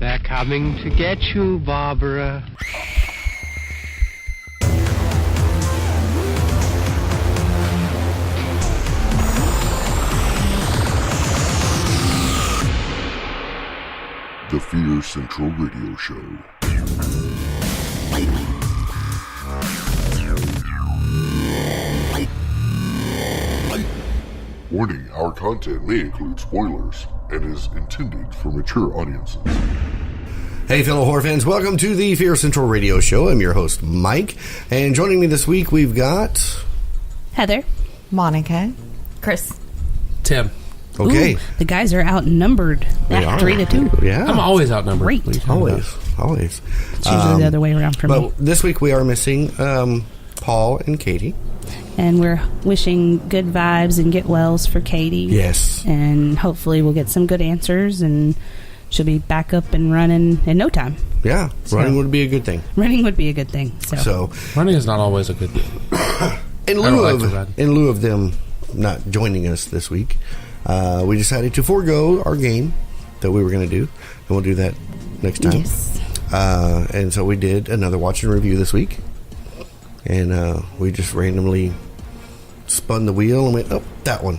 They're coming to get you, Barbara. The Fear Central Radio Show. Warning, our content may include spoilers and is intended for mature audiences. Hey fellow horror fans, welcome to the Fear Central Radio Show. I'm your host, Mike, and joining me this week we've got... Heather. Monica. Chris. Tim. Okay. Ooh, the guys are outnumbered. They are. 3-2. Yeah. I'm always outnumbered. Great. Always. It's usually the other way around for me. But this week we are missing Paul and Katie. And we're wishing good vibes and get wells for Katie. Yes. And hopefully we'll get some good answers and she'll be back up and running in no time. Yeah. Running would be a good thing. Running would be a good thing. So running is not always a good thing. In lieu of them not joining us this week, we decided to forego our game that we were going to do, and we'll do that next time. Yes. And so we did another watch and review this week, and we just randomly spun the wheel and went, oh, that one.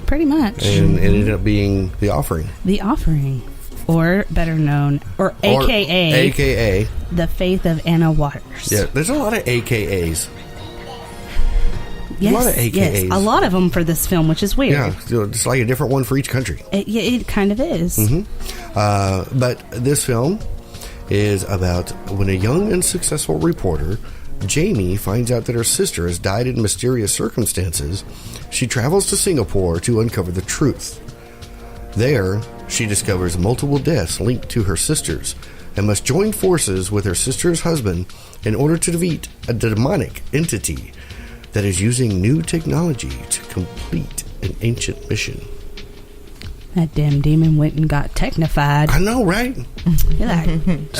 Pretty much. And it ended up being The Offering. The Offering. Or better known, or AKA, The Faith of Anna Waters. Yeah, there's a lot of AKAs. Yes, a lot of AKAs. Yes, a lot of them for this film, which is weird. Yeah, it's like a different one for each country. It kind of is. Mm-hmm. But this film is about when a young and successful reporter, Jamie, finds out that her sister has died in mysterious circumstances. She travels to Singapore to uncover the truth. There, she discovers multiple deaths linked to her sisters and must join forces with her sister's husband in order to defeat a demonic entity that is using new technology to complete an ancient mission. That damn demon went and got technified. I know, right?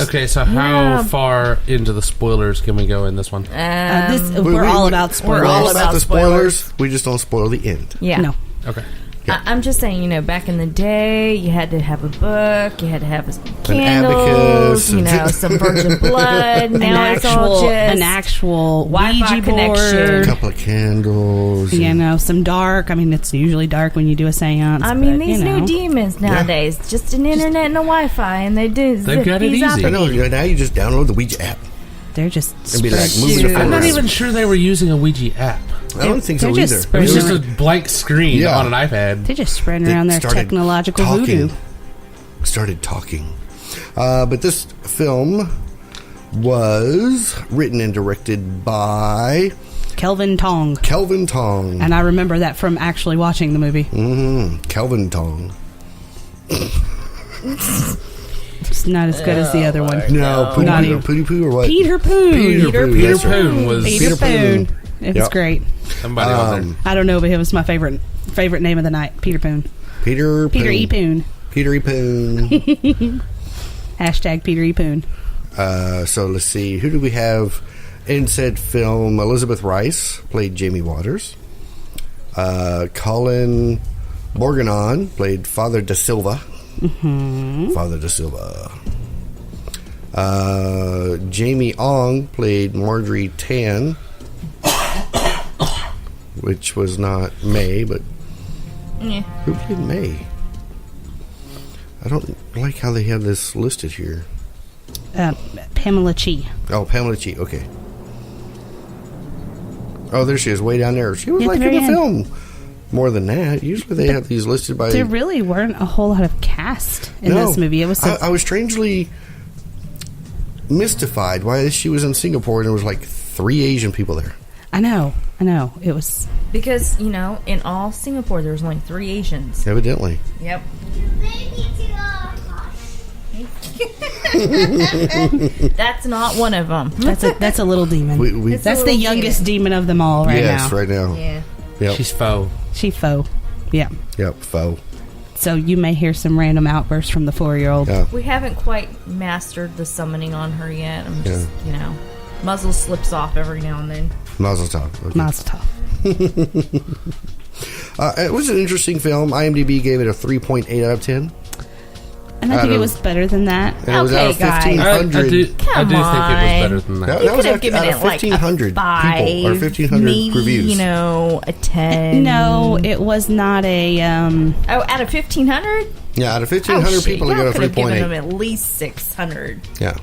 Okay, so how far into the spoilers can we go in this one? We're all about spoilers. We're all about the spoilers. We just don't spoil the end. Yeah. No. Okay. Yeah. I'm just saying, back in the day, you had to have a book, you had to have abacus, candles, some virgin blood. Now it's all just an actual Wi-Fi Ouija connection. A couple of candles. Some dark. I mean, it's usually dark when you do a seance. I mean, these new demons nowadays, just an internet and a Wi-Fi, and they've got it easy. I know. Now you just download the Ouija app. They're just and be like, moving the I'm not forward. even sure they were using a Ouija app. I don't think so they're either. just It was just a blank screen on an iPad. They're just spreading around their technological voodoo. Started talking. But this film was written and directed by Kelvin Tong. And I remember that from actually watching the movie. Mm-hmm. Kelvin Tong. It's not as good as the other one. No, Pooty Poo or what? Peter Poon. Peter Poon was... Peter Poon. It was great. Somebody on there. I don't know, but it was my favorite name of the night. Peter Poon. Peter E. Poon. Peter E. Poon. Hashtag Peter E. Poon. So let's see. Who do we have in said film? Elizabeth Rice played Jamie Waters. Colin Borganon played Father Da Silva. Mm-hmm. Father Da Silva. Jamie Ong played Marjorie Tan, which was not May, but who played May? I don't like how they have this listed here. Pamela Chi. Oh, Pamela Chi. Okay. Oh, there she is, way down there. She was like in the film. More than that, usually they have these listed by. There really weren't a whole lot of cast in this movie. It was. I was strangely mystified why she was in Singapore and there was like 3 Asian people there. I know. It was because in all Singapore there was only 3 Asians. Evidently. Yep. That's not one of them. That's a little demon. That's the youngest demon of them all right now. Yes, right now. Yeah. Yep. She's faux. Yeah. Yep, faux. So you may hear some random outbursts from the 4-year-old. Yeah. We haven't quite mastered the summoning on her yet. I'm just, muzzle slips off every now and then. Mazel tov. Okay. Mazel tov. It was an interesting film. IMDb gave it a 3.8 out of 10. And I think it was better than that. And it was out of guys. 1,500. I do think it was better than that. You That was could have out given of it like 1,500 a 5, people, or 1,500 maybe, reviews. a 10. No, it was not a. Oh, out of 1,500? Yeah, out of 1,500 people, it y'all got a could have given 3.8. them at least 600. Yeah.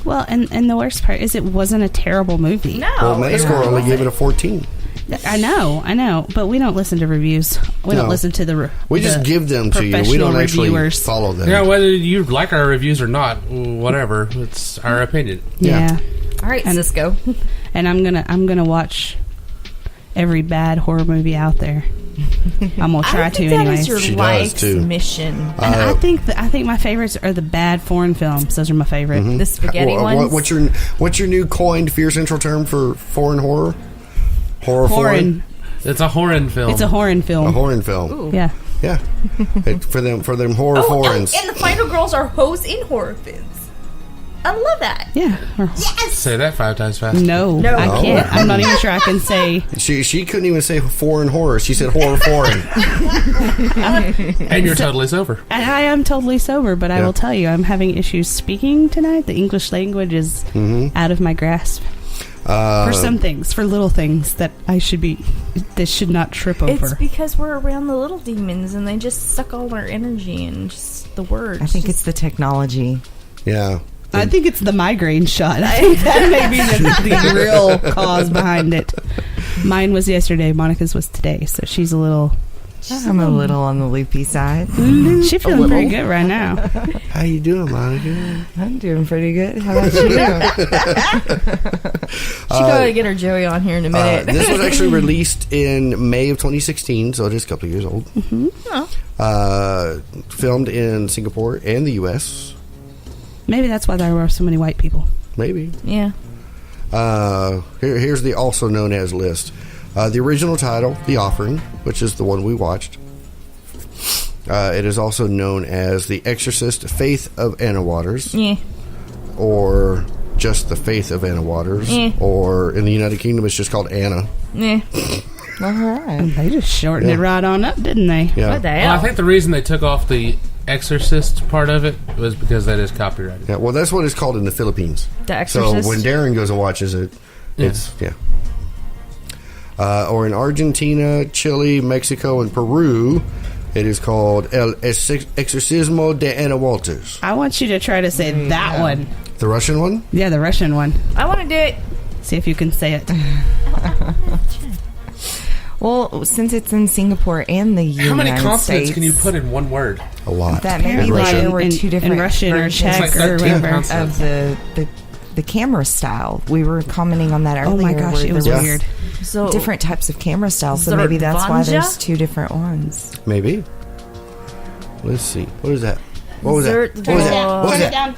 Well, and the worst part is it wasn't a terrible movie. No. Well, Metascore only gave it a 14. I know, but we don't listen to reviews. We don't listen to the. We just give them to you. We don't actually reviewers. follow them. Yeah, whether you like our reviews or not, whatever, it's our opinion. Yeah. All right, Cisco. And I'm gonna watch every bad horror movie out there. I'm gonna try to anyway. That is your She does, life's too. mission. And I think my favorites are the bad foreign films. Those are my favorite. The spaghetti ones. What's your new coined Fear Central term for foreign horror? Foreign. It's a horror film. It's a horror film. A horror film. Ooh. Yeah. Yeah. for them horror foreigns. And the final girls are hoes in horror films. I love that. Yeah. Yes. Say that 5 times fast. No. No, I can't. I'm not even sure I can say. She couldn't even say foreign horror. She said horror foreign. And you're totally sober. And I am totally sober, but I will tell you, I'm having issues speaking tonight. The English language is out of my grasp. For some things, for little things that should not trip over. It's because we're around the little demons and they just suck all our energy and just the words. I think it's the technology. Yeah. I think it's the migraine shot. I think that may be the real cause behind it. Mine was yesterday. Monica's was today, so she's a little. I'm a little on the loopy side. She's feeling pretty good right now. How you doing, Monica? I'm doing pretty good. How about you? She gotta get her Joey on here in a minute. This was actually released in May of 2016, so it is a couple of years old. Filmed in Singapore and the U.S. Maybe that's why there were so many white people. Maybe. Yeah. Here's the also known as list. The original title, The Offering, which is the one we watched. It is also known as The Exorcist, Faith of Anna Waters. Yeah. Or just The Faith of Anna Waters. Yeah. Or in the United Kingdom, it's just called Anna. Yeah. All right. They just shortened it right on up, didn't they? Yeah. What the Well, hell? I think the reason they took off the Exorcist part of it was because that is copyrighted. Yeah, well, that's what it's called in the Philippines. The So Exorcist? when Darren goes and watches it, it's, or in Argentina, Chile, Mexico, and Peru, it is called El Exorcismo de Anna Walters. I want you to try to say that one. The Russian one? Yeah, the Russian one. I want to do it. See if you can say it. Well, since it's in Singapore and the United How many consonants States, can you put in one word? A lot. that may be In why Russian. there were two different in Russian or versions Czech It's like or 13 whatever. consonants. of the camera style. We were commenting on that earlier. Oh my gosh, where it was there Yeah. weird. So different types of camera styles, so maybe that's why there's two different ones. Maybe. Let's see. What is that? What was that? Zert- What was that? What was Turn it that? down.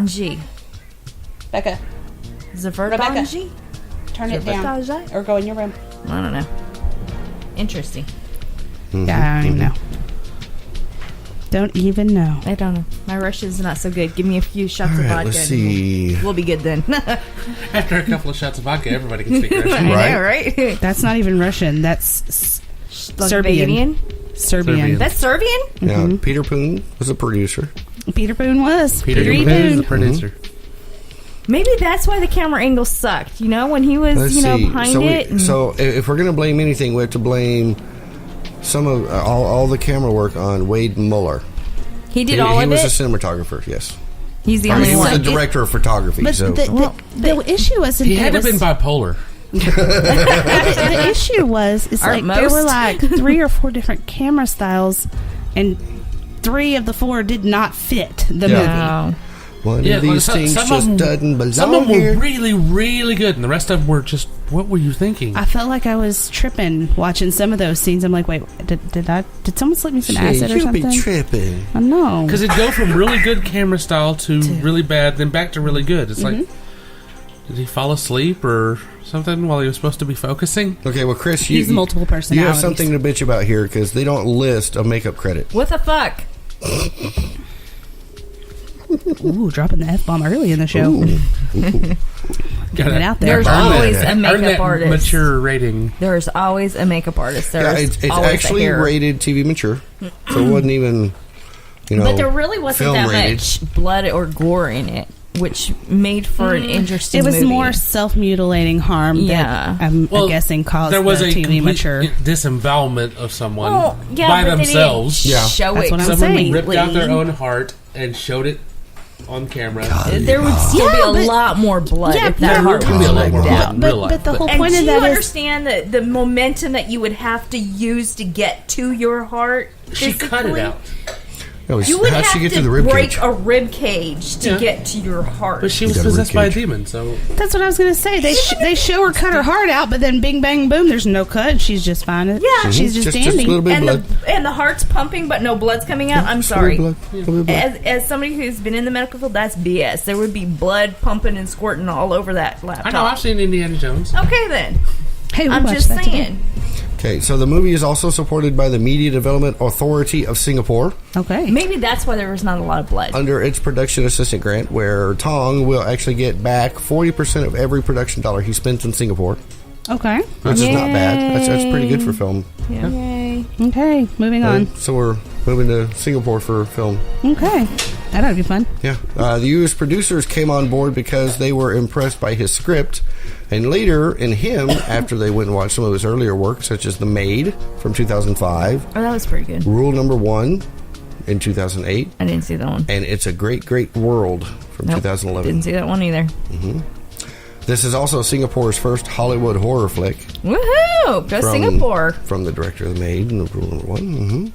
Anji. Becca, Zavertanji? turn it down. Zavertanji? Or go in your room. I don't know. Interesting. Yeah, I don't even know. Don't even know. I don't know. My Russian's not so good. Give me a few shots All of right, vodka. let's see. We'll be good then. After a couple of shots of vodka, everybody can speak Russian. I Right. know, right? That's not even Russian. That's Serbian. Serbian. That's Serbian? Yeah, Peter Poon was a producer. Peter Boone was. Peter Peter Boone is the Boone. producer. Maybe that's why the camera angle sucked. You know, when he was, Let's see. behind So, it. and- so if we're going to blame anything, we have to blame some of all the camera work on Wade Muller. he did He all of was it. a cinematographer. Yes, He's the I mean, only he was one. the director of photography. But So the issue wasn't He that had to it have was, been bipolar. the issue was it's Aren't like there were most? like 3 or 4 different camera styles, and 3 of the 4 did not fit the movie. Oh. one Yeah, of these some- things some of just them- doesn't belong Some of them here. were really, really good, and the rest of them were just, what were you thinking? I felt like I was tripping watching some of those scenes. I'm like, wait, did someone slip me some Shit, acid or you'll something? be tripping. I know. Because it'd go from really good camera style to really bad, then back to really good. It's like, did he fall asleep or something while he was supposed to be focusing? Okay, well, Chris, He's multiple You personalities. have something to bitch about here because they don't list a makeup credit. What the fuck? Ooh, dropping the F-bomb early in the show. Ooh. Got Get out there. There's Earn always that- a earn makeup that artist. mature rating. There's always a makeup artist. Yeah, There's it's always actually a hair. rated TV mature, so it wasn't even, But there really wasn't film that rated. much blood or gore in it, which made for an interesting It was movie. more self-mutilating harm Yeah. that I'm guessing caused there was the a TV complete mature. disembowelment of someone Well, yeah, by but themselves. They didn't show That's it what I'm Someone saying. ripped out their completely. own heart and showed it on camera. There would still Yeah, be a but- lot more blood Yeah, if that yeah, heart There could was be a lot more ripped blood out. in real life. But the whole And point do of you that is understand the momentum that you would have to use to get to your heart? She cut it physically? out. You would how'd have she get to to the rib break cage? a rib cage to Yeah. get to your heart. But she was got a possessed by a ribcage. demon, so that's what I was going to say. They show her cut her heart out, but then bing bang boom, there's no cut. She's just fine. Yeah. She's just Just a standing. little bit of and blood. the heart's pumping, but no blood's coming out. I'm Just a sorry. little bit of blood. As somebody who's been in the medical field, that's BS. There would be blood pumping and squirting all over that laptop. I know I've seen Indiana Jones. Okay, then. Hey, we I'm watched just that today. saying. Okay, so the movie is also supported by the Media Development Authority of Singapore Okay. Maybe that's why there was not a lot of blood. under its production assistant grant, where Tong will actually get back 40% of every production dollar he spends in Singapore, Okay. which is not bad. That's pretty good for film. Yay. Okay. Moving on. So we're moving to Singapore for film. Okay. That ought to be fun. Yeah. The U.S. producers came on board because they were impressed by his script, and later in him, after they went and watched some of his earlier work, such as The Maid from 2005, Oh, that was pretty good. Rule Number 1 in 2008, I didn't see that one. and It's a Great, Great World from Nope, 2011. Didn't see that one either. This is also Singapore's first Hollywood horror flick. Woohoo! Go Singapore. From the director of The Maid and Rule Number 1.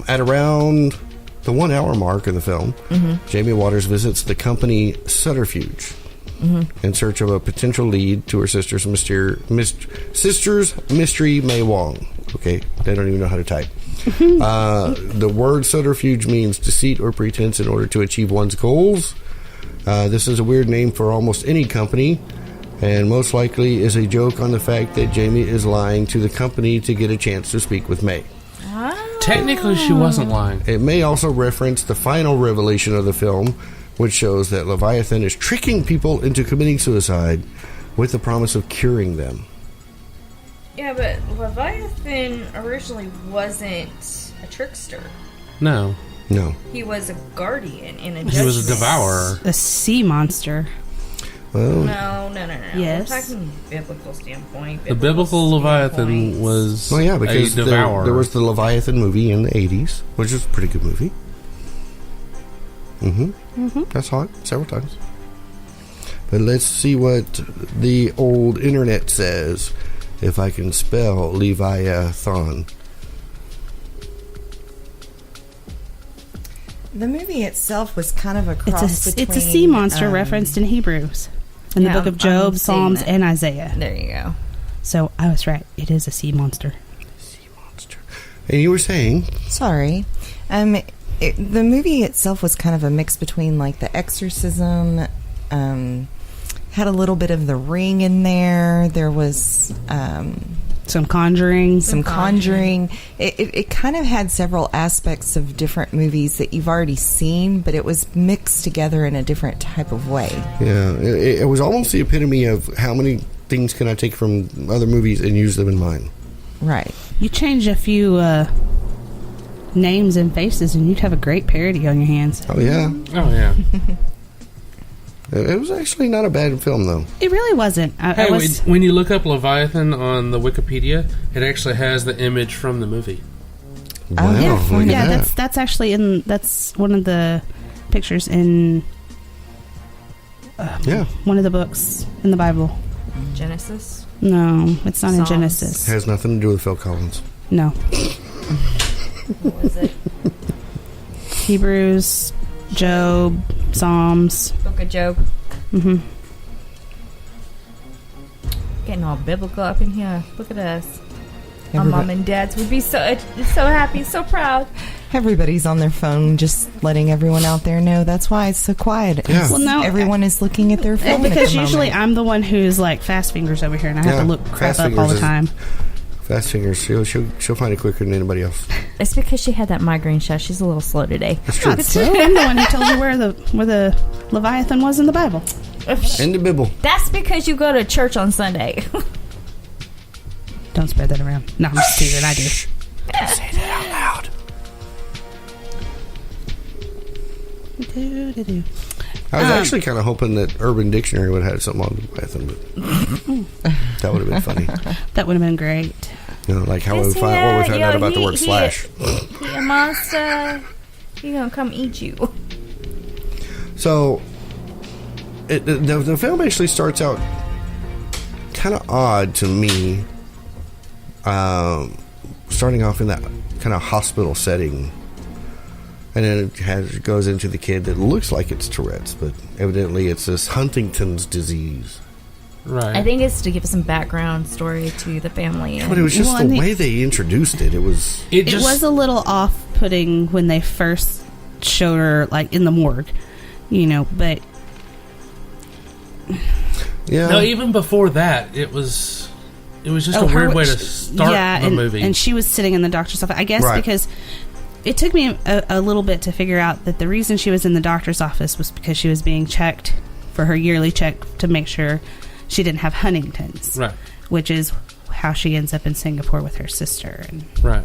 At around the 1 hour mark of the film, Jamie Waters visits the company Subterfuge in search of a potential lead to her sister's mystery, May Wong. Okay, they don't even know how to type. The word subterfuge means deceit or pretense in order to achieve one's goals. This is a weird name for almost any company, and most likely is a joke on the fact that Jamie is lying to the company to get a chance to speak with May. Technically, she wasn't lying. It may also reference the final revelation of the film, which shows that Leviathan is tricking people into committing suicide with the promise of curing them. Yeah, but Leviathan originally wasn't a trickster. No, No. He was a guardian in a he was a judgment. devourer. A sea monster. Well, No. Yes. We're talking biblical standpoint. The biblical Leviathan standpoints. was well, yeah, because a devourer. there was the Leviathan movie in the 80s, which was a pretty good movie. I saw it several times. But let's see what the old internet says, if I can spell Leviathan. The movie itself was kind of a cross between... It's a sea monster referenced in Hebrews, in the Yeah, book of Job, I'm seeing Psalms, that. and Isaiah. There you go. So I was right. It is a sea monster. Sea monster. And you were saying... Sorry. The movie itself was kind of a mix between like The Exorcism, had a little bit of The Ring in there. There was Some Conjuring. some Conjuring. It kind of had several aspects of different movies that you've already seen, but it was mixed together in a different type of way. Yeah, it was almost the epitome of how many things can I take from other movies and use them in mine. Right. You change a few names and faces, and you'd have a great parody on your hands. Oh, yeah. Oh yeah. It was actually not a bad film, though. It really wasn't. Hey, when you look up Leviathan on the Wikipedia, it actually has the image from the movie. Wow, yeah, look fun. at yeah, that. that's actually that's one of the pictures in Yeah. one of the books in the Bible. Genesis. No, it's not in Psalms. Genesis. Has nothing to do with Phil Collins. No. What was it? Hebrews, Job, Psalms. Book of Job. Mm-hmm. Getting all biblical up in here. Look at us. Our Everybody- mom and dads would be so happy, so proud. Everybody's on their phone, just letting everyone out there know that's why it's so quiet. Yeah. Well, no, Everyone is looking at their phone because at the usually moment. I'm the one who's like fast fingers over here, and I have Yeah, to look crap fast up all fingers the is- time. Fast fingers. She'll find it quicker than anybody else. It's because she had that migraine shot. She's a little slow today. That's true. Not slow. I'm the one who told you where the Leviathan was in the Bible. In the Bible. That's because you go to church on Sunday. Don't spread that around. No, I'm just teasing. I do. Say that out loud. Do-do-do. I was actually kind of hoping that Urban Dictionary would have had something on the Leviathan, but that would have been funny. That would have been great. You know, like how we find what we found out about the word slash. He a monster. He gonna come eat you. So, the film actually starts out kind of odd to me. Starting off in that kind of hospital setting. And then it goes into the kid that looks like it's Tourette's, but evidently it's this Huntington's disease. Right. I think it's to give some background story to the family. But it was just the way they introduced it. It was a little off-putting when they first showed her, like, in the morgue, you know, but... Yeah. No, even before that, it was just a weird way to start the movie. And she was sitting in the doctor's office, I guess, because it took me a little bit to figure out that the reason she was in the doctor's office was because she was being checked for her yearly check to make sure she didn't have Huntington's. Right. Which is how she ends up in Singapore with her sister. And, right.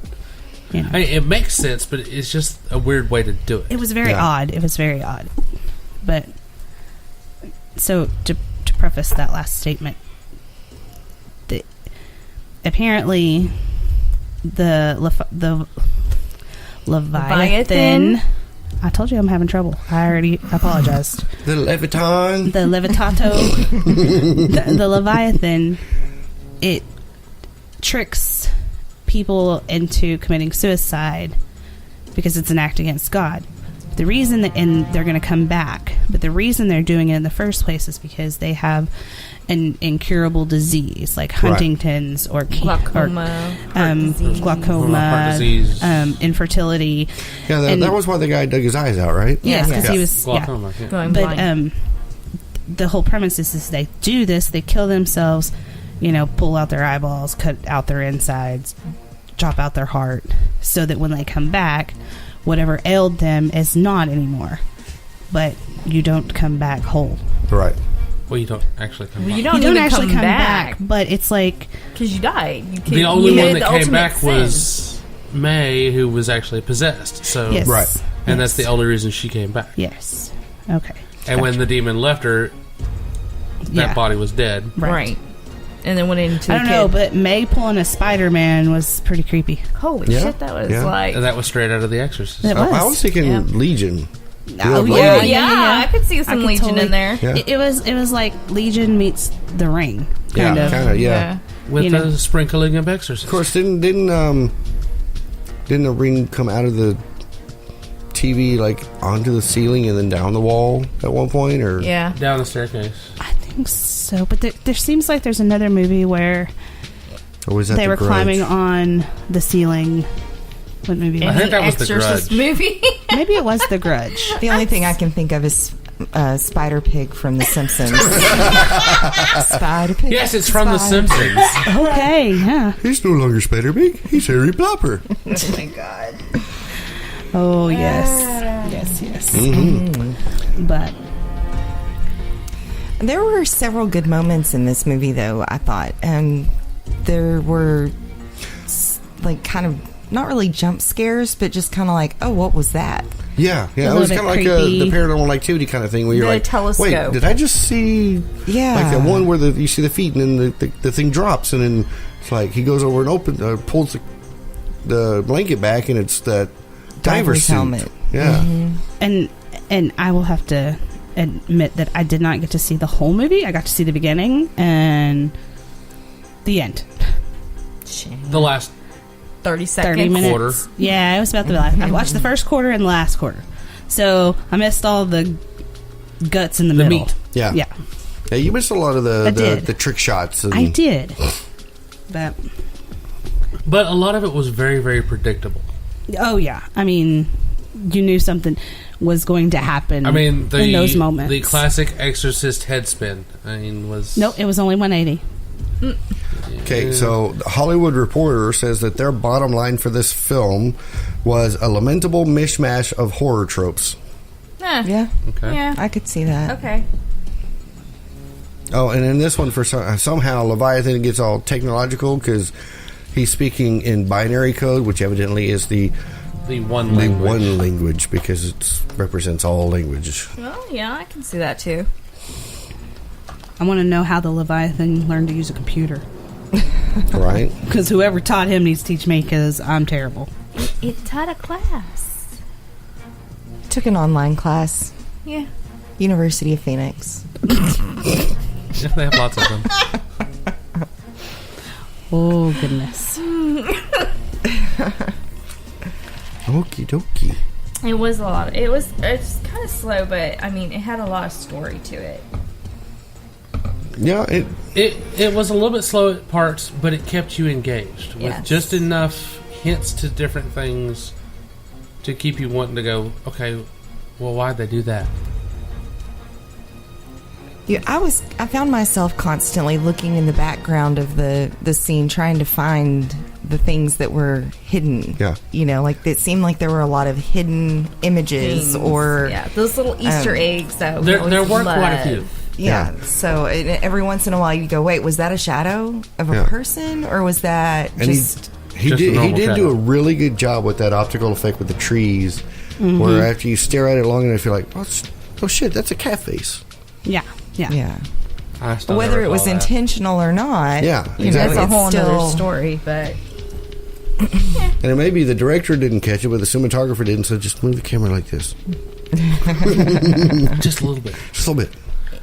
You know. I mean, it makes sense, but it's just a weird way to do it. It was very odd. It was very odd. But, so, to preface that last statement, apparently the Leviathan. I told you I'm having trouble. I already apologized. The Leviathan. The Levitato. the Leviathan. It tricks people into committing suicide because it's an act against God. The reason that, and they're going to come back, but the reason they're doing it in the first place is because they have an incurable disease like Huntington's or glaucoma, heart disease, infertility. Yeah, that was why the guy dug his eyes out, right? Yes, because he was glaucoma. Yeah. Going blind. The whole premise is they do this, they kill themselves, you know, pull out their eyeballs, cut out their insides, chop out their heart, so that when they come back, whatever ailed them is not anymore. But you don't come back whole. Right. Well, you don't actually come back. You don't actually come back. But it's like... Because you died. The only one that came back was May, who was actually possessed. So yes. Right. And that's the only reason she came back. Yes. Okay. And when the demon left her, that body was dead. Right. And then went into I don't know, but May pulling a Spider-Man was pretty creepy. Holy shit, that was like... And that was straight out of The Exorcist. I was thinking Legion. Oh, yeah. I could see some Legion in there. Yeah. It was like Legion meets The Ring. Kind of. With a sprinkling of Exorcist. Of course, didn't the ring come out of the TV like onto the ceiling and then down the wall at one point, or down the staircase? I think so, but there seems like there's another movie where they were climbing on the ceiling. What movie? I think that was The Exorcist Grudge. movie. Maybe it was The Grudge. The only thing I can think of is Spider Pig from The Simpsons. Spider Pig. Yes, it's from The Simpsons. Okay, yeah. He's no longer Spider Pig. He's Harry Plopper. Oh my god. Oh yes, yes. Mm-hmm. But there were several good moments in this movie, though. I thought, and there were like kind of not really jump scares, but just kind of like, oh, what was that? Yeah. It was kind of like the Paranormal Activity kind of thing, where you're like, telescope. Wait, did I just see? Like the one where you see the feet and then the thing drops, and then it's like he goes over and pulls the blanket back, and it's that diver's suit. Helmet. Yeah. Mm-hmm. And I will have to admit that I did not get to see the whole movie. I got to see the beginning and the end. The last 30 seconds. 30 minutes. Quarter. Yeah, it was about the last. I watched the first quarter and the last quarter. So I missed all the guts in the middle. Meat. Yeah. Yeah. Yeah, you missed a lot of the trick shots. And I did. But a lot of it was very, very predictable. Oh, yeah. I mean, you knew something was going to happen in those moments. The classic Exorcist head spin, was... Nope, it was only 180. Okay, so the Hollywood Reporter says that their bottom line for this film was a lamentable mishmash of horror tropes. Yeah. Okay. Yeah. I could see that. Okay. Oh, and in this one, for somehow Leviathan gets all technological because he's speaking in binary code, which evidently is the the one language. The one language, because it represents all language. Well, yeah, I can see that too. I want to know how the Leviathan learned to use a computer. Right? Because whoever taught him needs to teach me, because I'm terrible. It taught a class. Took an online class. Yeah. University of Phoenix. Yeah, they have lots of them. Oh, goodness. Okie dokie. It was a lot. It's kind of slow, but I mean, it had a lot of story to it. Yeah, It was a little bit slow at parts, but it kept you engaged with Yes. just enough hints to different things to keep you wanting to go, okay, well, why'd they do that? Yeah, I found myself constantly looking in the background of the scene, trying to find the things that were hidden. Yeah. You know, like it seemed like there were a lot of hidden images Things. or Yeah, those little Easter eggs that There we were love. quite a few. Yeah. So every once in a while you go, wait, was that a shadow of a Yeah. person, or was that and just? he Just a did normal do shadow. a really good job with that optical effect with the trees, where after you stare at it long enough, you're like, oh shit, that's a cat face. Yeah. Yeah. I still Whether never it was saw that. intentional or not. Yeah, you know, exactly. That's a whole it's other still- story, but And it maybe the director didn't catch it, but the cinematographer didn't, so just move the camera like this. Just a little bit. Just a little bit.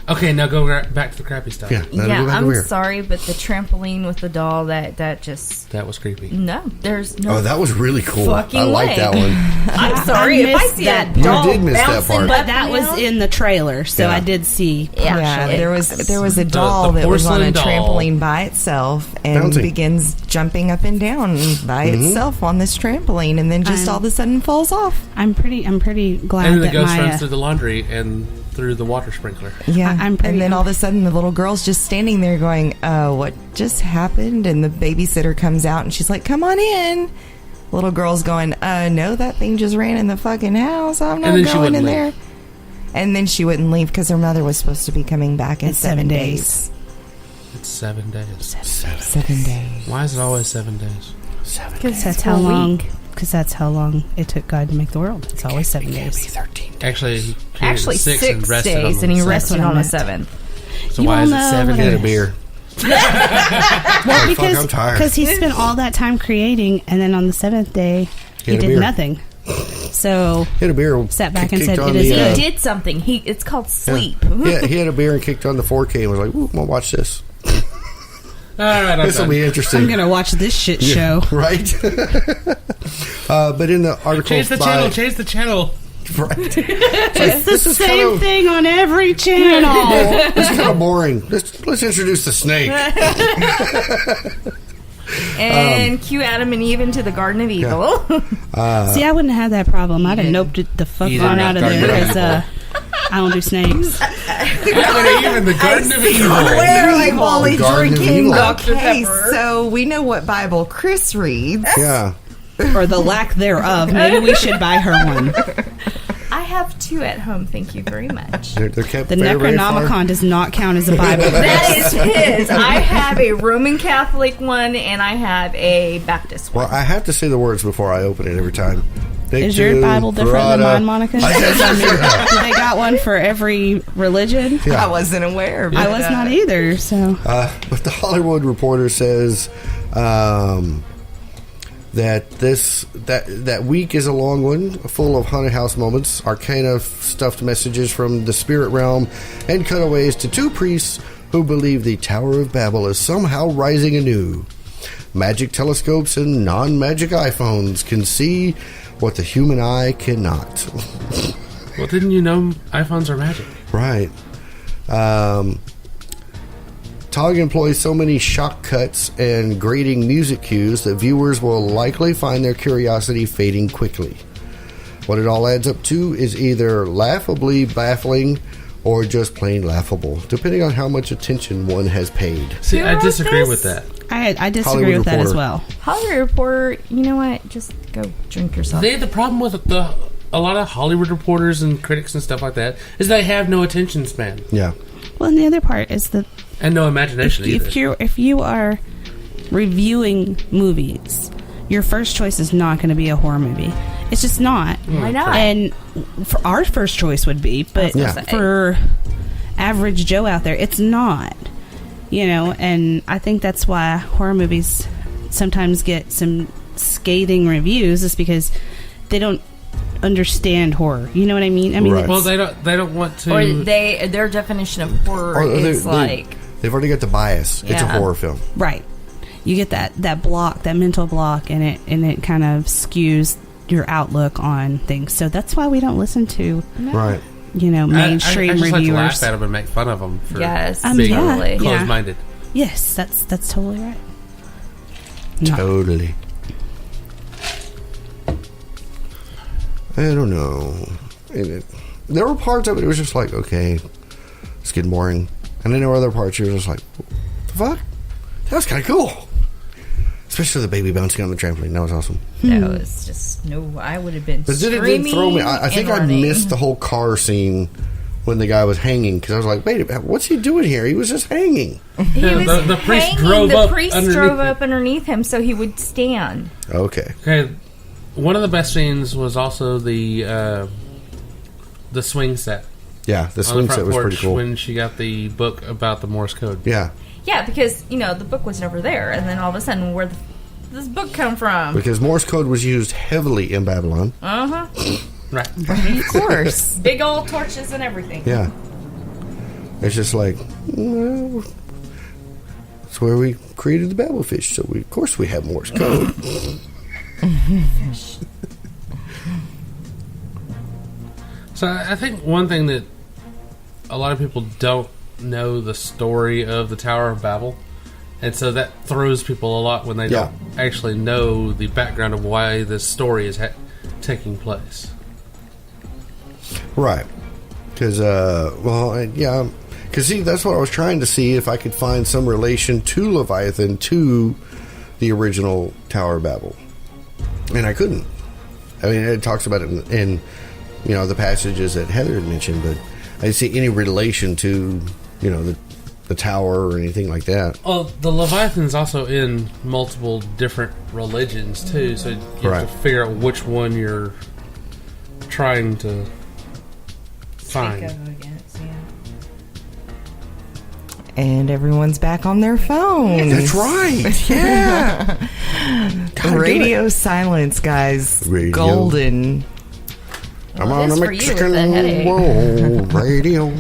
Okay, now go back to the crappy stuff. Yeah. now yeah, go back I'm over here. sorry, but the trampoline with the doll that just That was creepy. no. There's no. Oh, that was really cool. Fucking I like way. that one. I'm sorry I if I missed see that. a You doll did miss that bouncing part. But up that and was down. in the trailer, so Yeah. I did see. Yeah, there was a doll the that was on a porcelain doll. trampoline by itself and Bouncing. begins jumping up and down by itself on this trampoline, and then just all of a sudden falls off. I'm pretty glad And then the that ghost my runs through the laundry and through the water sprinkler. Yeah, I'm pretty- and then all of a sudden the little girl's just standing there going, what just happened? And the babysitter comes out and she's like, come on in. Little girl's going, no, that thing just ran in the fucking house. I'm not And then she going in wouldn't there. leave. And then she wouldn't leave because her mother was supposed to be coming back in In 7 7 days. It's 7 days. 7 days. Why is it always 7 days? Because that's how long. Because that's how long it took God to make the world. It's always 7 days. 13. Actually, he created Actually 6 6 and rested days, on and he the rested That's what I on the meant. 7th. So You why all is it know 7 what Get a days? beer. Well, fuck, I'm tired. because he spent all that time creating, and then on the 7th day he Get a did beer. nothing. So He had a beer. Sat back and kicked said, on "It is the, good." He did something. It's called sleep. Yeah, he had a beer and kicked on the 4K and was like, "Ooh, I'm gonna watch this. All right, I'm This will done. be interesting." I'm gonna watch this shit show. Right? But in the article, Change the channel. Change the channel. Right. It's the This is same kind of- thing on every channel. It's kind of boring. Let's introduce the snake. And cue Adam and Eve into the Garden of Evil. See, I wouldn't have that problem. I'd have noped it the fuck Either on out of Garden there of because I don't do snakes. Even the Garden of Evil. Where like while he's Garden of drinking. Evil. Okay, so we know what Bible Chris reads. Yeah. Or the lack thereof. Maybe we should buy her one. I have 2 at home. Thank you very much. They're kept The very, very far. Necronomicon does not count as a Bible. That is his. I have a Roman Catholic one, and I have a Baptist one. Well, I have to say the words before I open it every time. Is your Bible different than mine, Monica? I Do they got one for every religion? Yeah. I wasn't aware of I was not either, so. But the Hollywood Reporter says that that week is a long one, full of haunted house moments, arcana stuffed messages from the spirit realm, and cutaways to 2 priests who believe the Tower of Babel is somehow rising anew. Magic telescopes and non-magic iPhones can see what the human eye cannot. Well, didn't you know iPhones are magic? Right. Tog employs so many shock cuts and grating music cues that viewers will likely find their curiosity fading quickly. What it all adds up to is either laughably baffling or just plain laughable, depending on how much attention one has paid. See, Who I wrote disagree this? with that. I disagree Hollywood with that as Reporter. well. Hollywood Reporter, you know what? Just go drink yourself. The problem with a lot of Hollywood reporters and critics and stuff like that is they have no attention span Yeah. Well, and the other part is that and no imagination either. if you are reviewing movies, your first choice is not going to be a horror movie. It's just not. Why not? And for our first choice would be, but for average Joe out there, it's not. You know, and I think that's why horror movies sometimes get some scathing reviews, is because they don't understand horror. You know what I mean? I mean, well, they don't want to. Or their definition of horror is they've already got the bias. Yeah. It's a horror film, right? You get that block, that mental block, and it kind of skews your outlook on things. So that's why we don't listen to right. You know, mainstream I just reviewers. like to laugh at them and make fun of them for being closed-minded. Yes, that's totally right. Totally. I don't know. There were parts of it was just like, okay, it's getting boring. And then there were other parts you were just like, what the fuck? That was kind of cool. Especially the baby bouncing on the trampoline. That was awesome. That was just, I would have been screaming. But then it did throw me. I think I missed the whole car scene when the guy was hanging, because I was like, wait, what's he doing here? He was just hanging. The priest drove up underneath him so he would stand. Okay. One of the best scenes was also the swing set. Yeah, the swing set was pretty cool. When she got the book about the Morse code. Yeah. Yeah, because, the book was never there, and then all of a sudden, where did this book come from? Because Morse code was used heavily in Babylon. Right. Of course. Big old torches and everything. Yeah. It's just like, well, that's where we created the Babelfish, so of course we have Morse code. So I think one thing that a lot of people don't know the story of the Tower of Babel, and so that throws people a lot when they don't actually know the background of why this story is taking place. Right. Because, because see, that's what I was trying to see, if I could find some relation to Leviathan to the original Tower of Babel. And I couldn't. I mean, it talks about it in the passages that Heather had mentioned, but I didn't see any relation to, the tower or anything like that. Well, the Leviathan's also in multiple different religions, too, so you have to figure out which one you're trying to find. And everyone's back on their phones. That's right. Yeah. Radio silence, guys. Radio. Golden. I'm on a Mexican world radio.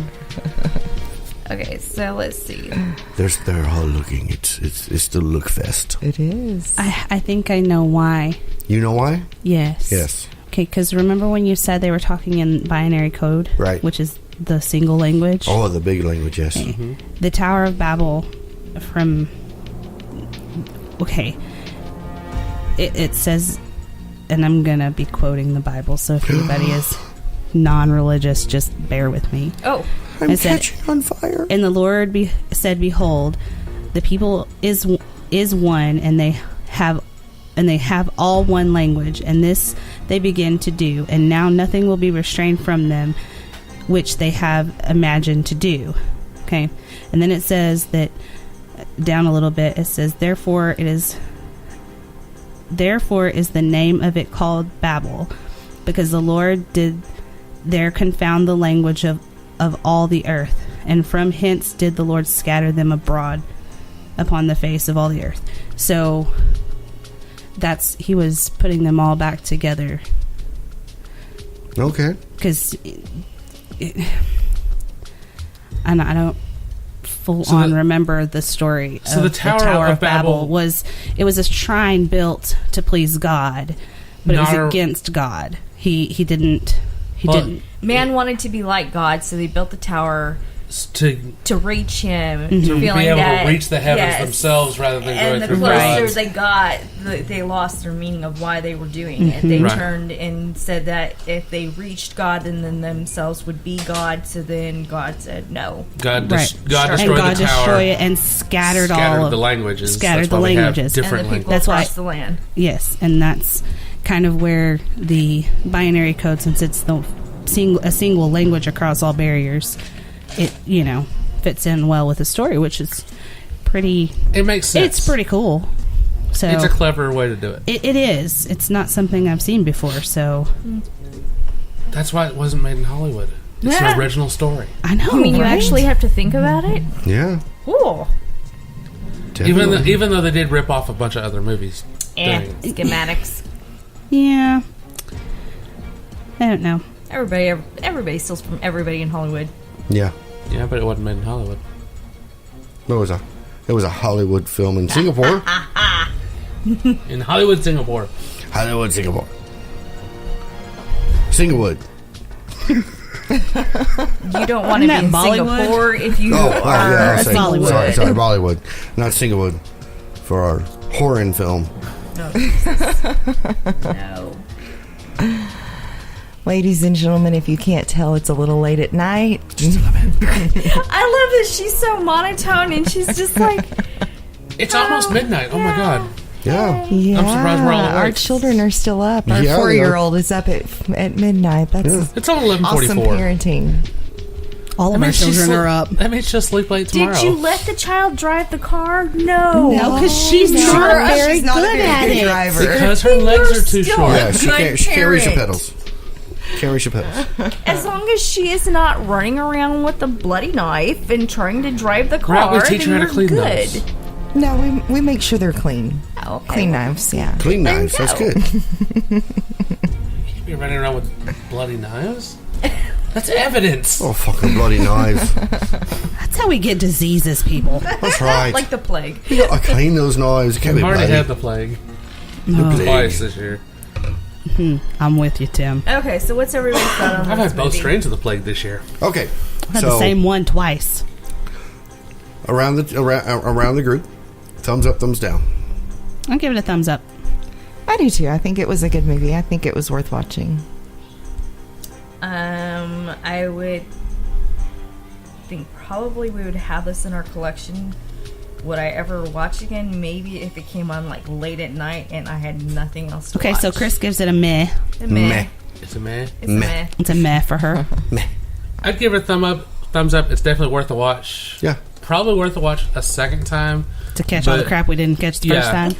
Okay, so let's see. They're all looking. It's the look fest. It is. I think I know why. You know why? Yes. Yes. Okay, because remember when you said they were talking in binary code? Right. Which is the single language? Oh, the big language, yes. Okay. Mm-hmm. The Tower of Babel it says, and I'm going to be quoting the Bible, so if anybody is non-religious, just bear with me. Oh. I'm catching on fire. And the Lord said, behold, the people is one, and they have all one language, and this they begin to do, and now nothing will be restrained from them which they have imagined to do. Okay. And then it says that, down a little bit, it says, therefore is the name of it called Babel, because the Lord did there confound the language of all the earth, and from hence did the Lord scatter them abroad upon the face of all the earth. So he was putting them all back together. Okay. Because and I don't full-on remember the story of the Tower of Babel was a shrine built to please God, but it was against God. He didn't. Man wanted to be like God, so they built the tower to reach Him, to be able to reach the heavens themselves rather than going through God. And the closer they got, they lost their meaning of why they were doing it. They turned and said that if they reached God, then themselves would be God. So then God said no. God destroyed the tower and scattered all the languages. Scattered the languages. Different and the people across the land. Yes, and that's kind of where the binary code, since it's a single language across all barriers, it fits in well with the story, which is pretty. It makes sense. It's pretty cool. So it's a clever way to do it. It is. It's not something I've seen before, so... That's why it wasn't made in Hollywood. It's an original story. I know, I mean, you right? actually have to think about it. Yeah. Cool. Even though they did rip off a bunch of other movies. Schematics. Yeah. I don't know. Everybody steals from everybody in Hollywood. Yeah. Yeah, but it wasn't made in Hollywood. It was a Hollywood film in Singapore. In Hollywood, Singapore. Hollywood, Singapore. Singlewood. You don't want to be in Bollywood? Singapore if you are I'll say Bollywood. Sorry, Bollywood, not Singlewood, for our horror film. No. Ladies and gentlemen, if you can't tell, it's a little late at night. I love that she's so monotone and she's just like, It's almost midnight. Oh my god. Yeah. Yeah, I'm surprised we're all awake. our children are still up. Our Yeah, 4-year-old is up at midnight. That's It's only 11:44. awesome parenting. All of our children are up. That means she'll sleep late tomorrow. did you let the child drive the car? No. No, because she's No, not very she's not a good very at good it. driver. Because her legs are too still short. Yeah, she Good carries her parent. pedals. Carries your pedals. As long as she is not running around with a bloody knife and trying to drive the car, Right, we teach her then how to you're clean good. those. No, we make sure they're clean. Oh, okay. Clean knives, yeah. Clean There you knives, that's go. good. You're running around with bloody knives? That's evidence. Oh, fucking bloody knives. That's how we get diseases, people. That's right. Like the plague. You gotta clean those knives. It can't We've be already bloody. had the plague plague. twice this year. I'm with you, Tim. Okay, so what's everybody's thought on I've this had both movie? strains of the plague this year. Okay. I've had the same one twice. around the group, thumbs up, thumbs down. I'll give it a thumbs up. I do too. I think it was a good movie. I think it was worth watching. I would think probably we would have this in our collection. Would I ever watch again? Maybe if it came on like late at night and I had nothing else to Okay, watch. so Chris gives it a meh. A meh. It's a meh. It's a meh. It's a meh for her. I'd give it a thumbs up. It's definitely worth a watch. Yeah. Probably worth a watch a second time. To catch all the But- crap we didn't catch the first Yeah. time.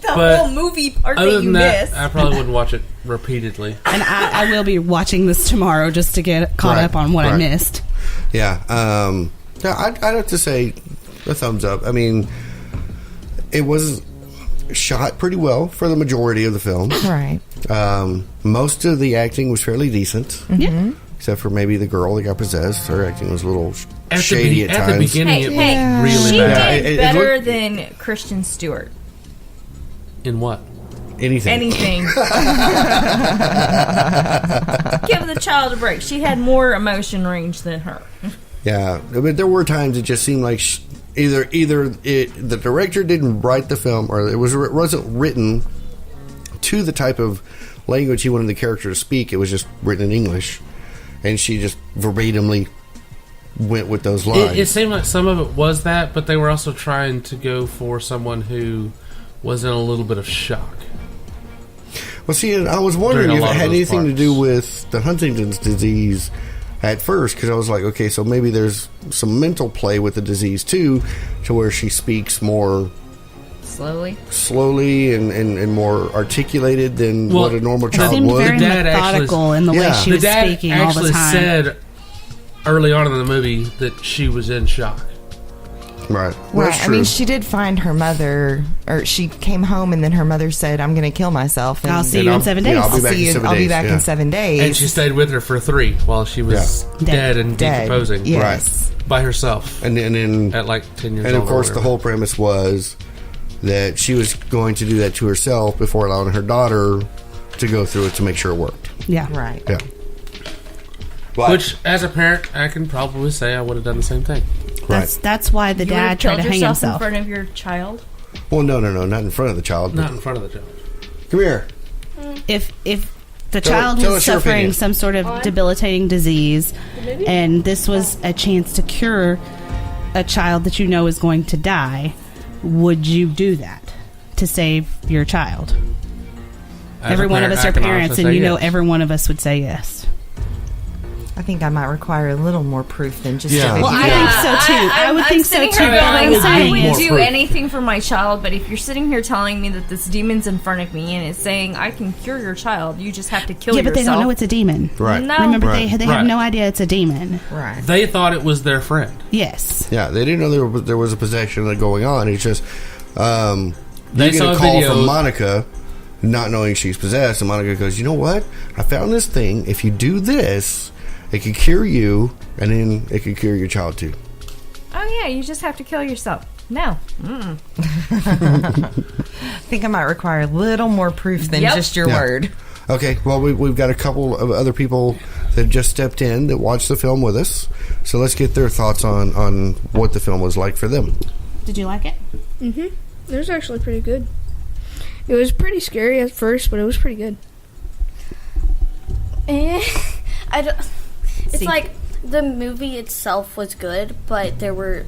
The But whole movie part Other that you than that, missed. I probably wouldn't watch it repeatedly. And I will be watching this tomorrow just to get caught Right, up on what I right. missed. Yeah. I'd have to say a thumbs up. I mean, it was shot pretty well for the majority of the film. Right. Most of the acting was fairly decent. Yeah. Except for maybe the girl that got possessed. Her acting was a little At shady the, at at times. the beginning, Hey, it was hey, really she bad. did It better looked- than Kristen Stewart. In what? Anything. Anything. Give the child a break. She had more emotion range than her. Yeah, but there were times it just seemed like either the director didn't write the film, or it wasn't written to the type of language he wanted the character to speak. It was just written in English, and she just verbatimly went with those lines. It seemed like some of it was that, but they were also trying to go for someone who was in a little bit of shock. Well, see, I was wondering During a if lot it of had those anything to parts. do with the Huntington's disease at first, because I was like, okay, so maybe there's some mental play with the disease too, to where she speaks more slowly and more articulated than Well, what a normal It child seemed would. very The dad methodical actually- in the way Yeah. she The was dad speaking all the actually time. said early on in the movie that she was in shock. Right. Well, Right. that's I mean, true. she did find her mother, or she came home and then her mother said, "I'm going to kill myself." And I'll see And you I'll- in 7 yeah, days. I'll be back in 7 I'll be days, back yeah. in 7 days. And she stayed with her for 3 while she was Yeah. dead and Dead. decomposing. Yes. By herself. and then At like 10 years and old. of or course the whatever. whole premise was that she was going to do that to herself before allowing her daughter to go through it to make sure it worked. Yeah. Right. Yeah. But, Which, as a parent, I can probably say I would have done the same thing. right. That's why the You would dad have tried killed to hang yourself in himself. front of your child. Well, no, not in front of the child. Not in front of the child. Come here. If the Tell- child tell was us your suffering opinion. some sort of debilitating disease, and this was a chance to cure a child that you know is going to die, would you do that to save your child? As Every a one of parent, us I are can parents, honestly and say you know yes. every one of us would say yes. I think I might require a little more proof than just Yeah. a baby Well, I doll. think so too. I would think so sitting too. here But going, what I'm I saying would is, do proof. anything for my child, but if you're sitting here telling me that this demon's in front of me and it's saying I can cure your child, you just have to kill yeah, yourself. but they don't know it's a demon. Right. No. Remember, Right. they Right. have no idea it's a demon. Right. They thought it was their friend. Yes. Yeah, they didn't know there was a possession going on. It's just They you get saw a a call video. from Monica, not knowing she's possessed, and Monica goes, "You know what? I found this thing. If you do this, it could cure you, and then it could cure your child too." Oh yeah, you just have to kill yourself. No. I think I might require a little more proof than Yep. just your Yeah. word. Okay, well, we've got a couple of other people that just stepped in that watched the film with us, so let's get their thoughts on what the film was like for them. Did you like it? It was actually pretty good. It was pretty scary at first, but it was pretty good. I don't, it's See. like the movie itself was good, but there were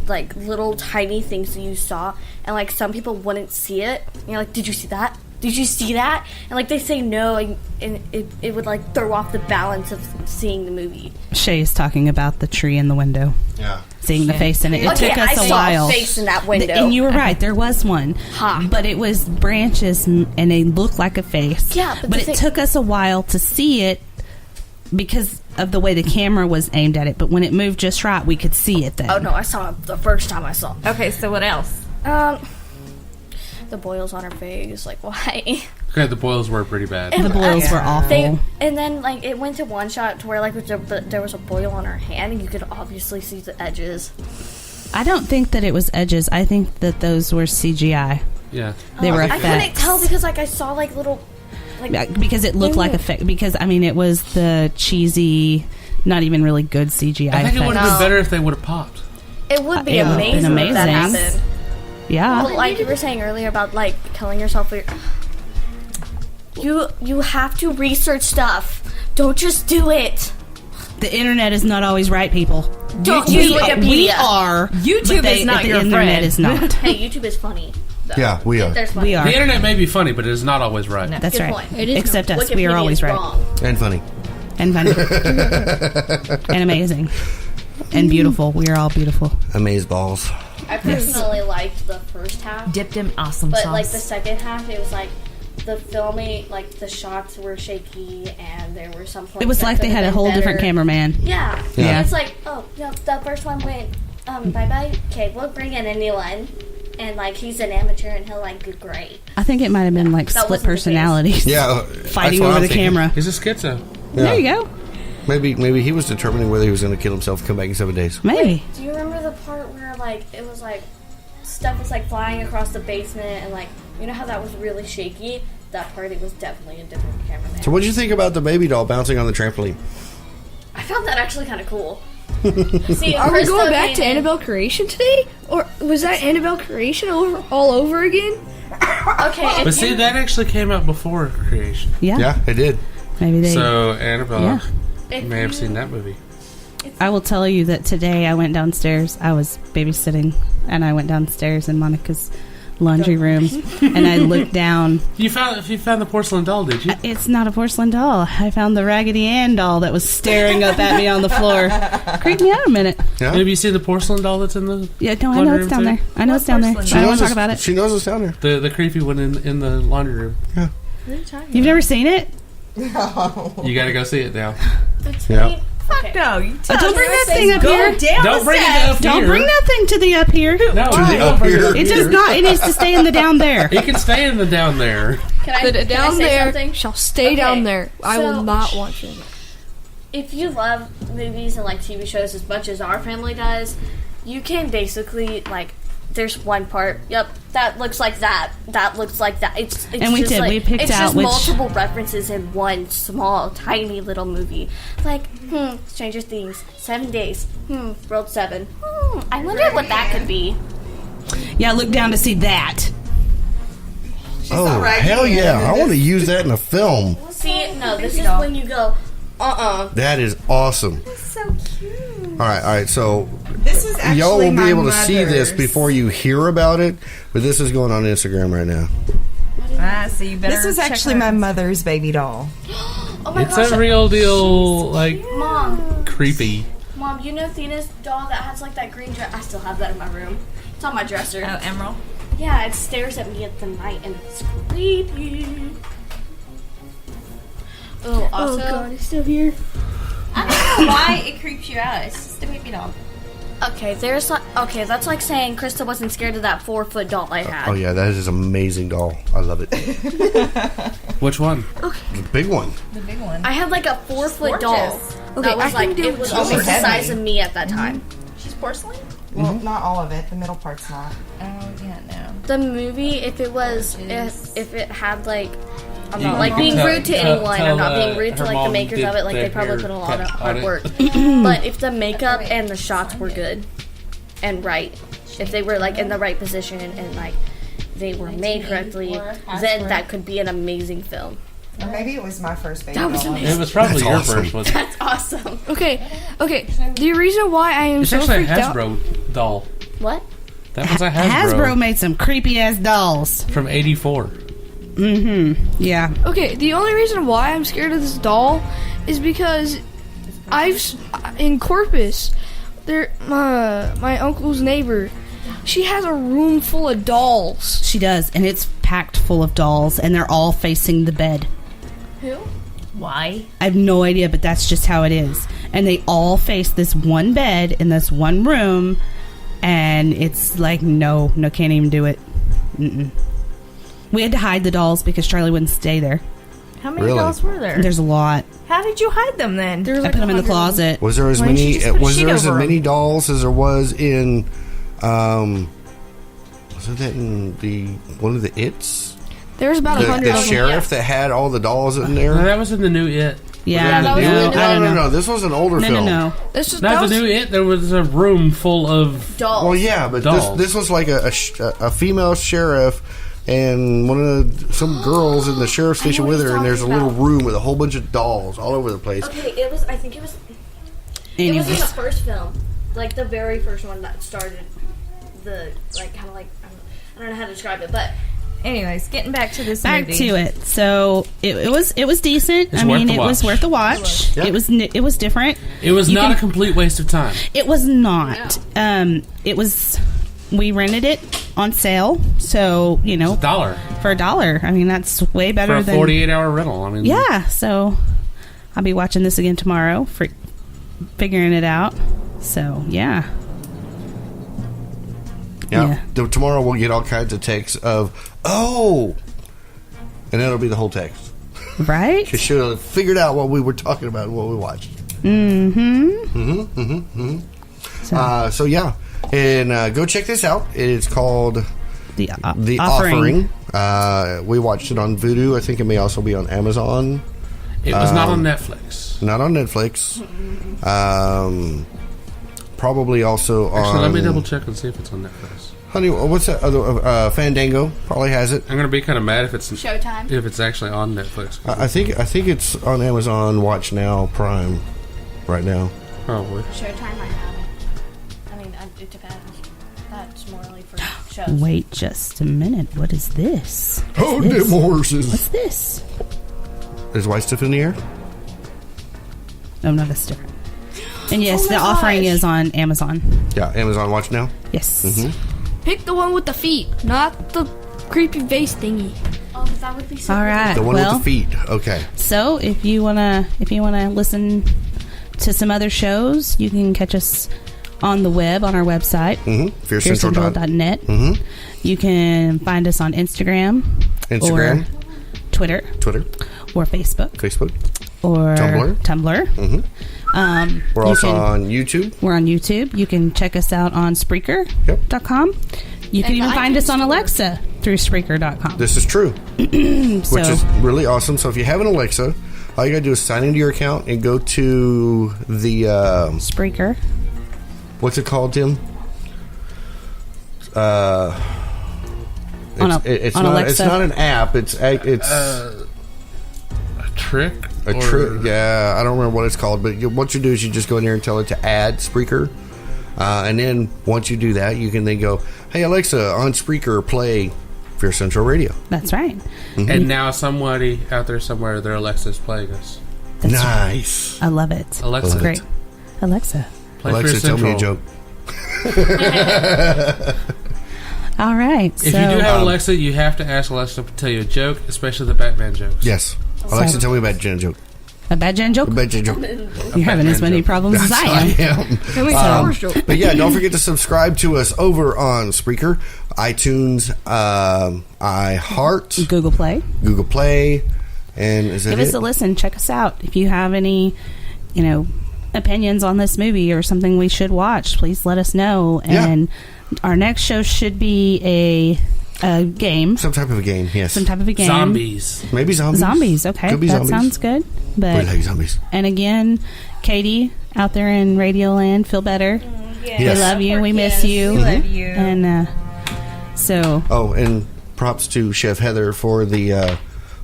like little tiny things that you saw, and like some people wouldn't see it. And you're like, "Did you see that? Did you see that?" And like they say no, and it would like throw off the balance of seeing the movie. Shay's talking about the tree in the window. Yeah. Seeing the face in it. It Okay, took us I a saw while. a face in that window. And you were right, there was one. Ha. But it was branches and they looked like a face. Yeah, but the it thing- took us a while to see it because of the way the camera was aimed at it. But when it moved just right, we could see it then. Oh no, I saw it the first time I saw it. Okay, so what else? The boils on her face, like why? Okay, the boils were pretty bad. The boils were awful. They, and then like it went to one shot to where like there was a boil on her hand, and you could obviously see the edges. I don't think that it was edges. I think that those were CGI. Yeah. They were I couldn't effects. tell because like I saw like little like Yeah, because it looked like effect. Because I mean, it was the cheesy, not even really good CGI. I think it would have No. been better if they would have popped. it would be It would've been amazing if that amazing. happened. Yeah. Well, like you were saying earlier about like killing yourself. You have to research stuff. Don't just do it. The internet is not always right, people. Don't we, use Wikipedia. we are. YouTube but is not the your internet friend. is not. Hey, YouTube is funny. though. Yeah, we are. There's funny. We are. The internet may be funny, but it is not always right. That's Good right. point. It is Except us. Wikipedia We are always is right. wrong. And funny. And funny. And amazing. And beautiful. We are all beautiful. Amazeballs. I personally liked the first half, Dipped in awesome but sauce. like the second half, it was like the filming, like the shots were shaky, and there were some points. It was that like they could've had a been whole better. different cameraman. Yeah. Yeah. And it's like, oh, no, the first one went, bye bye. Okay, we'll bring in a new one. And like he's an amateur and he'll like do great. I think it might have been like That split wasn't the case. personalities. Yeah. Fighting that's what over I'm the thinking. camera. He's a schizo. Yeah. There you go. Maybe he was determining whether he was going to kill himself and come back in 7 days. Maybe. Do you remember the part where like it was like stuff was like flying across the basement and like you know how that was really shaky? That part it was definitely a different cameraman. So what did you think about the baby doll bouncing on the trampoline? I found that actually kind of cool. See, Are we Krista going back to came in- Annabelle Creation today? Or was that Annabelle Creation all over again? Okay, But see, that actually came out before Creation. Yeah. Yeah, it did. Maybe they. So Annabelle if may have you- seen that movie. I will tell you that today I went downstairs. I was babysitting, and I went downstairs in Monica's laundry room, and I looked down. You found the porcelain doll, did you? It's not a porcelain doll. I found the Raggedy Ann doll that was staring up at me on the floor. Creeped me out a minute. Yeah. Have you seen the porcelain doll that's in the Yeah, no, I laundry know room it's down too? there. I know it's down there. I porcelain don't want to talk it's- about it. She knows it's down there. The creepy one in the laundry room? You've never seen it? You got to go see it now. Yeah. Okay. No, you Don't bring that thing up here. Don't bring it up Don't here. bring that thing to the up here. No, the don't up bring here. up It does not. It needs to stay in the down there. It can stay in the down there. Can I, The can I down say there something? shall stay down there. I will so- not watch it. If you love movies and like TV shows as much as our family does, you can basically like. There's one part. Yep, that looks like that. That looks like that. It's And we just did. Like, We picked it's out just which- multiple references in one small, tiny little movie. Like, Stranger Things, 7 Days, World 7. I wonder what that could be. Yeah, look down to see that. Oh, hell yeah. I want to use that in a film. See, no, this is when you go, That is awesome. so cute. All right. So This was actually y'all will be my able to see this mother's. before you hear about it, but this is going on Instagram right now. So you better This was check actually her- my mother's baby doll. Oh my It's gosh. a real deal, like, Mom, creepy. you know Thena's doll that has like that green dress? I still have that in my room. It's on my dresser. Oh, Emerald. Yeah, it stares at me at the night and it's creepy. Oh, also, God, it's still here. I don't know why it creeps you out. It's just a baby doll. okay, that's like saying Krista wasn't scared of that 4-foot doll I had. Oh yeah, that is an amazing doll. I love it. Which one? The big one. The big one. I had like a 4-foot doll. Okay, That was I can like do it was two. almost the Heavy. size of me at that time. She's porcelain? Well, not all of it. The middle part's not. Oh, yeah, no. The movie, if it was, Is- if it had like, I'm You not like can being tell- rude to tell- anyone. tell, I'm not being rude to her like the mom makers did of it. Like they their probably put a lot of haircut hard on work. it. But if the makeup and the shots were good and right, if they were like in the right position and like they were made correctly, then that could be an amazing film. Or maybe it was my first baby That was doll. amazing. It was probably That's your awesome. first, wasn't it? That's awesome. Okay. The reason why I am It's so actually a freaked out. Hasbro doll. What? That was a Hasbro made some creepy ass dolls. from '84. Yeah. Okay, the only reason why I'm scared of this doll is because in Corpus, my uncle's neighbor, she has a room full of dolls. She does, and it's packed full of dolls, and they're all facing the bed. Who? Why? I have no idea, but that's just how it is. And they all face this one bed in this one room, and it's like, no, can't even do it. Mm-mm. We had to hide the dolls because Charlie wouldn't stay there. How many Really? dolls were there? There's a lot. How did you hide them then? There's I like put them in the 100 closet. Was there as Why didn't many? you just put a Was sheet there as over 'em? many dolls as there was in? Wasn't that in the one of the It's? There's about The 100 of them. sheriff that had all the dolls in No, there. that was in the new It. Yeah, that was No, in the I don't know. no. This was an older No, film. no. This is Not that the was- new It. There was a room full of. Dolls. Well, yeah, but Dolls. this was like a female sheriff and some girls in the sheriff's I know station what with he's her, and there's a talking little about. room with a whole bunch of dolls all over the place. Okay, it was. I think it was. It was in the first film, like the very first one that started the like kind of like I don't know how to describe it, but Anyways, getting back to this Back movie. to it. So it was decent. It's I mean, worth the it was watch. worth a watch. Yeah. It was different. It was You not can- a complete waste of time. It was not. It was. We rented it on sale, so $1 for $1. I mean, that's way better for a than 48-hour rental. I mean, Yeah. So I'll be watching this again tomorrow for figuring it out. So yeah. Yeah. Tomorrow we'll get all kinds of texts of, oh! And that'll be the whole text. Right. You should have figured out what we were talking about and what we watched. So yeah. And go check this out. It's called The The Offering. We watched it on Vudu. I think it may also be on Amazon. it was not on Netflix. Not on Netflix. Probably also on... Actually, let me double check and see if it's on Netflix. Honey, what's that other... Fandango probably has it. I'm gonna be kind of mad if it's Showtime. if it's actually on Netflix. I think it's on Amazon Watch Now Prime right now. Probably. Showtime, I have it. I mean, it depends. That's more like for shows. Wait just a minute. What is this? Oh, this? them horses. What's this? Is white stuff in the air? Oh no, that's different. And yes, Oh my The Offering gosh. is on Amazon. Yeah, Amazon Watch Now. Yes. Pick the one with the feet, not the creepy face thingy. Oh, that would be so. All right. The one well, with the feet. Okay. so if you wanna listen to some other shows, you can catch us on the web on our website, FearCentral.net. fearcentral.net. You can find us on Instagram, Instagram. or Twitter, Twitter. or Facebook, or Tumblr. We're you also can- on YouTube. We're on YouTube. You can check us out on Spreaker.com. You can And even the find iTunes us on store. Spreaker.com through Spreaker.com. This is true, which So is really awesome. So if you have an Alexa, all you got to do is sign into your account and go to the... Spreaker. what's it called, Tim? On It's on not. Alexa. It's not an app. It's A trick. a trick. Yeah, I don't remember what it's called. But what you do is you just go in there and tell it to add Spreaker, and then once you do that, you can then go, "Hey Alexa, on Spreaker, play Fear Central Radio." That's right. And now somebody out there somewhere, their Alexa's playing us. Nice. I love it. Alexa. It's great. Alexa. Play Alexa, Fear tell me a Central. joke. All right. If you do have Alexa, you have to ask Alexa to tell you a joke, especially the Batman jokes. Yes. Alexa, tell me about Jen joke. a bad Jen joke? A bad Jen joke. You're having as many problems as I am. But yeah, don't forget to subscribe to us over on Spreaker, iTunes, iHeart, Google Play. And is that Give us a listen. Check us out. If you have any, opinions on this movie or something we should watch, please let us know. And our next show should be a game. Some type of a game, yes. Some type of a game. Zombies. Maybe zombies. Zombies, okay. Could be that zombies. sounds good. But We like zombies. And again, Katie, out there in Radio Land, feel better. Yes. We love you. We miss you. We love you. And so... Oh, and props to Chef Heather for the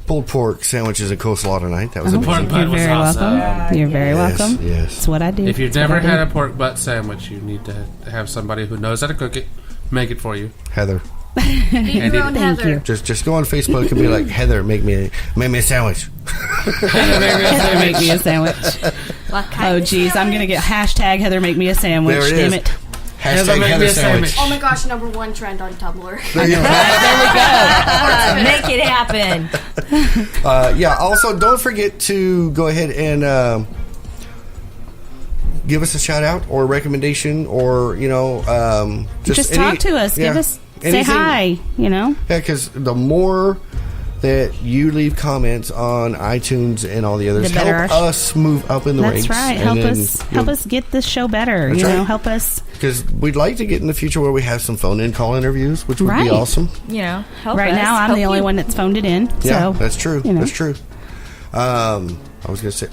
pulled pork sandwiches and coleslaw tonight. That was The pork amazing. butt was awesome. welcome. You're very welcome. Yes. That's what I do. If you've That's what never I had do. a pork butt sandwich, you need to have somebody who knows how to cook it, make it for you. Heather. And your own Thank Heather. you. Just go on Facebook and be like, Heather, make me a sandwich. Heather, make me a sandwich. Oh, geez. I'm going to get hashtag Heather, make me a sandwich. There it Damn is. it. Hashtag make Heather me a sandwich. Oh my gosh, #1 trend on Tumblr. Make it happen. Also, don't forget to go ahead and give us a shout out or recommendation or, Just talk to us. Yeah, Give us... Say anything. hi, Yeah, because the more that you leave comments on iTunes and all the others, The better help our us move up in the ranks. That's right. and Help us get this show better. That's right. Help us. Because we'd like to get in the future where we have some phone-in call interviews, which would be Right. awesome. Help Right us. now, I'm Help the only you. one that's phoned it in. Yeah, So, that's true. That's true. I was going to say,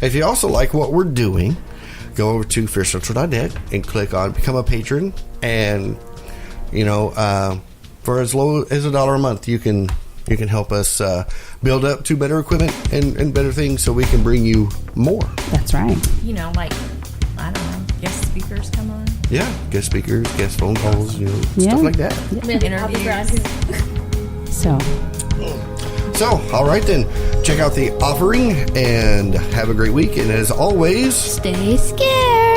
if you also like what we're doing, go over to fearcentral.net and click on Become a Patron. And, for as low as $1 a month, you can help us build up to better equipment and better things so we can bring you more. That's right. I don't know, guest speakers come on. Yeah, guest speakers, guest phone calls, Yeah. stuff like that. Interviews. So, all right then, check out The Offering and have a great week. And as always, Stay scared.